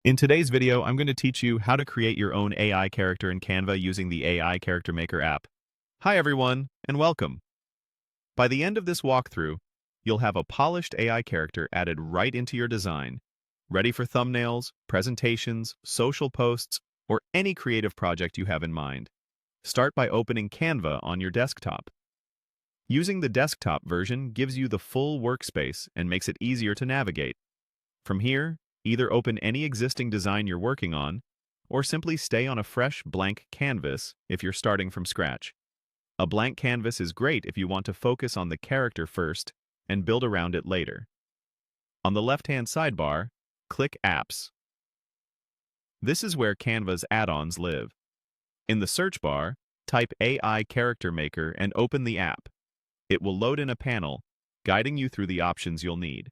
In today's video, I'm going to teach you how to create your own AI character in Canva using the AI Character Maker app. Hi everyone, and welcome. By the end of this walkthrough, you'll have a polished AI character added right into your design, ready for thumbnails, presentations, social posts, or any creative project you have in mind. Start by opening Canva on your desktop. Using the desktop version gives you the full workspace and makes it easier to navigate. From here, either open any existing design you're working on, or simply stay on a fresh blank canvas if you're starting from scratch. A blank canvas is great if you want to focus on the character first and build around it later. On the left-hand sidebar, click Apps. This is where Canva's add-ons live. In the search bar, type AI Character Maker and open the app. It will load in a panel, guiding you through the options you'll need.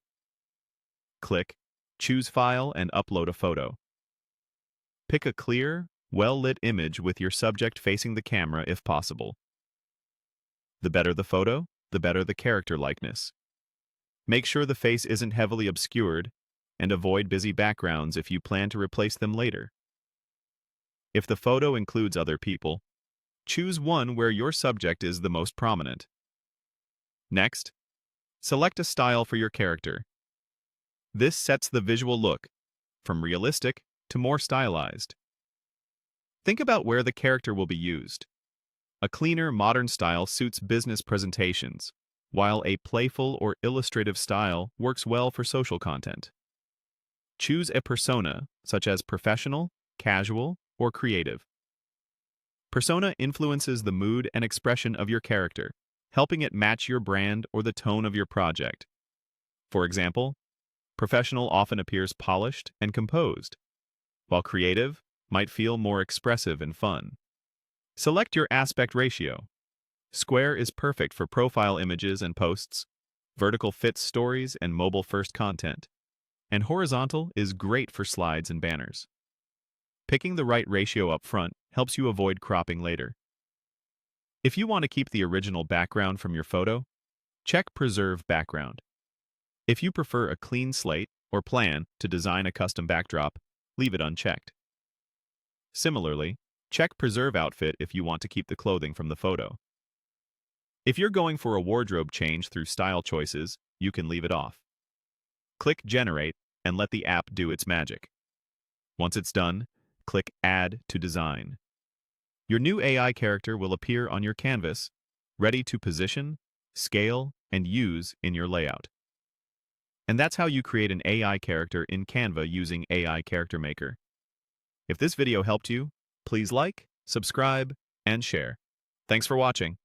Click Choose File and upload a photo. Pick a clear, well-lit image with your subject facing the camera if possible. The better the photo, the better the character likeness. Make sure the face isn't heavily obscured, and avoid busy backgrounds if you plan to replace them later. If the photo includes other people, choose one where your subject is the most prominent. Next, select a style for your character. This sets the visual look, from realistic to more stylized. Think about where the character will be used. A cleaner, modern style suits business presentations, while a playful or illustrative style works well for social content. Choose a persona, such as professional, casual, or creative. Persona influences the mood and expression of your character, helping it match your brand or the tone of your project. For example, professional often appears polished and composed, while creative might feel more expressive and fun. Select your aspect ratio. Square is perfect for profile images and posts, vertical fits stories and mobile-first content, and horizontal is great for slides and banners. Picking the right ratio up front helps you avoid cropping later. If you want to keep the original background from your photo, check Preserve Background. If you prefer a clean slate or plan to design a custom backdrop, leave it unchecked. Similarly, check Preserve Outfit if you want to keep the clothing from the photo. If you're going for a wardrobe change through style choices, you can leave it off. Click Generate and let the app do its magic. Once it's done, click Add to Design. Your new AI character will appear on your canvas, ready to position, scale, and use in your layout. And that's how you create an AI character in Canva using AI Character Maker. If this video helped you, please like, subscribe, and share. Thanks for watching.